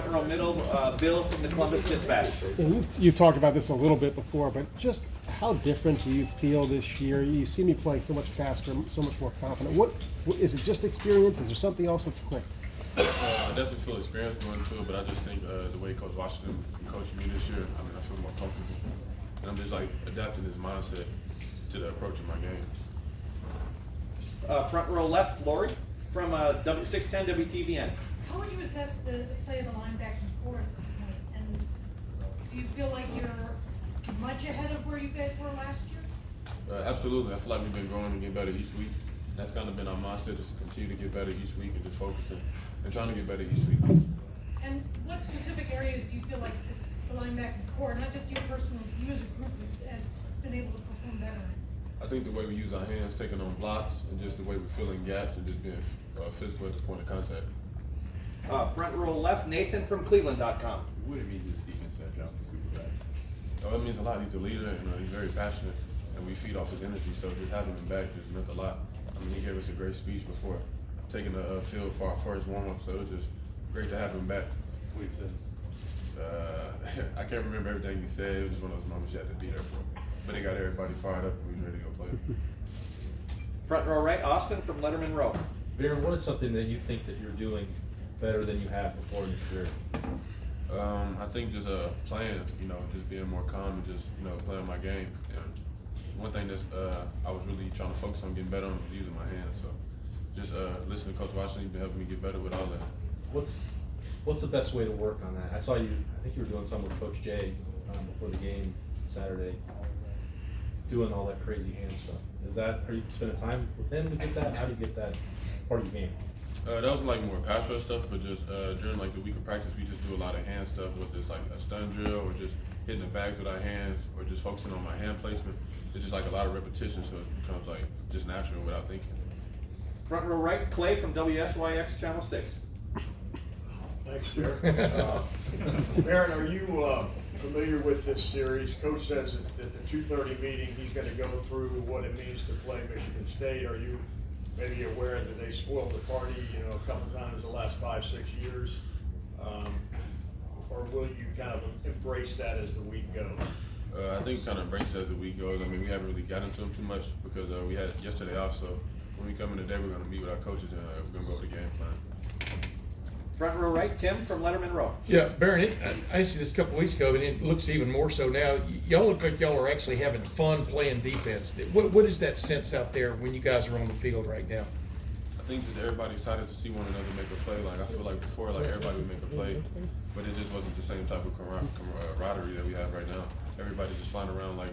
front row middle, Bill from the Columbus Dispatch. You've talked about this a little bit before, but just how different do you feel this year? You see me play so much faster, so much more confident. What is it? Just experience? Is there something else that's clicked? I definitely feel experienced going into it, but I just think the way Coach Washington coached me this year, I mean, I feel more comfortable. And I'm just like adapting his mindset to the approach of my game. Front row left, Lori from 610 WTVN. How would you assess the play of the linebacking core at this point? And do you feel like you're much ahead of where you guys were last year? Absolutely. I feel like we've been growing and getting better each week. That's kind of been our mindset, is to continue to get better each week and just focusing and trying to get better each week. And what specific areas do you feel like the linebacking core, not just you personally, you as a group, have been able to perform better in? I think the way we use our hands, taking on blocks, and just the way we're filling gaps and just being physical at the point of contact. Front row left, Nathan from Cleveland.com. What do you mean this defense that job for people back? Oh, that means a lot. He's a leader, and he's very passionate, and we feed off his energy. So just having him back just meant a lot. I mean, he gave us a great speech before taking the field for our first warm-up, so it was just great to have him back. What he said? I can't remember everything he said. It was just one of those moments you had to be there for. But it got everybody fired up, and we were ready to go play. Front row right, Austin from Letterman Row. Baron, what is something that you think that you're doing better than you have before in your career? I think just playing, just being more calm and just, playing my game. And one thing that's I was really trying to focus on getting better on was using my hands. So just listening to Coach Washington, he's been helping me get better with all that. What's the best way to work on that? I saw you, I think you were doing something with Coach Jay before the game Saturday, doing all that crazy hand stuff. Are you spending time with him to get that? How do you get that part of your game? That was like more pass rush stuff, but just during like the week of practice, we just do a lot of hand stuff, with just like a stun drill or just hitting the bags with our hands or just focusing on my hand placement. It's just like a lot of repetition, so it becomes like just natural without thinking. Front row right, Clay from WSYX Channel 6. Thanks, Derek. Baron, are you familiar with this series? Coach says at the 2:30 meeting he's going to go through what it means to play Michigan State. Are you maybe aware that they spoiled the party, a couple times the last 5-6 years? Or will you kind of embrace that as the week goes? I think kind of embrace it as the week goes. I mean, we haven't really gotten into them too much because we had yesterday off. So when we come in today, we're going to meet with our coaches and we're going to go over the game plan. Front row right, Tim from Letterman Row. Yeah, Baron, I asked you this a couple weeks ago, and it looks even more so now. Y'all look like y'all are actually having fun playing defense. What is that sense out there when you guys are on the field right now? I think that everybody's excited to see one another make a play. Like I feel like before, like everybody would make a play, but it just wasn't the same type of camaraderie that we have right now. Everybody's just flying around like,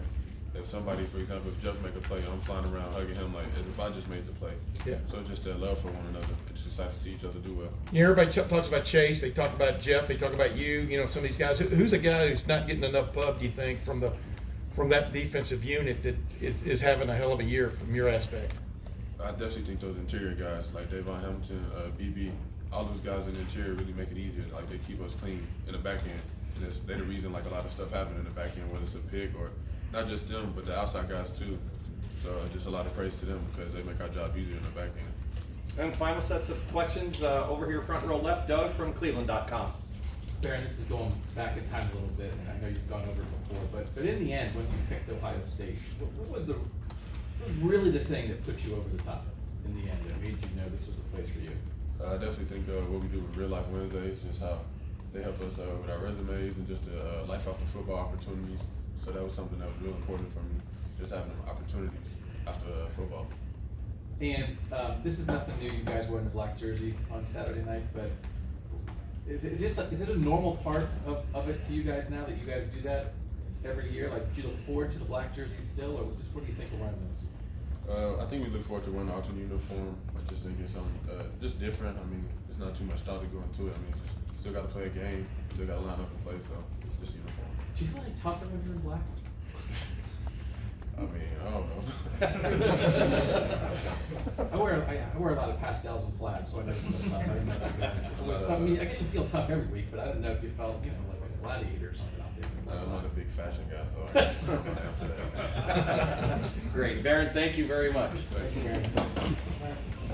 if somebody, for example, if Jeff make a play, I'm flying around hugging him like as if I just made the play. Yeah. So just that love for one another. It's just excited to see each other do well. Everybody talks about Chase. They talk about Jeff. They talk about you. Some of these guys. Who's a guy who's not getting enough pub? Do you think from that defensive unit that is having a hell of a year from your aspect? I definitely think those interior guys like Davon Hamilton, BB, all those guys in the interior really make it easier. Like they keep us clean in the back end, and they're the reason like a lot of stuff happens in the back end, whether it's a pick or not just them, but the outside guys too. So just a lot of praise to them because they make our job easier in the back end. And final sets of questions over here, front row left, Doug from Cleveland.com. Baron, this is going back in time a little bit, and I know you've gone over it before, but in the end, when you picked Ohio State, what was really the thing that put you over the top in the end that made you know this was the place for you? I definitely think what we do with Real Life Wednesdays, just how they help us with our resumes and just the life after football opportunities. So that was something that was real important for me, just having opportunities after football. And this is nothing new. You guys wearing the black jerseys on Saturday night, but is it a normal part of it to you guys now that you guys do that every year? Like, do you look forward to the black jerseys still, or just what do you think of wearing those? I think we look forward to wearing the alternate uniform. I just think it's just different. I mean, there's not too much thought to go into it. I mean, still got to play a game, still got to line up and play, so just uniform. Do you feel any tougher when you're in black? I mean, I don't know. I wear a lot of pastels and plaid, so I know you feel tough. I didn't know that guys. I mean, I guess you feel tough every week, but I didn't know if you felt, like a gladiator or something out there. I'm not a big fashion guy, so I can't answer that. Great. Baron, thank you very much. Thank you, Baron.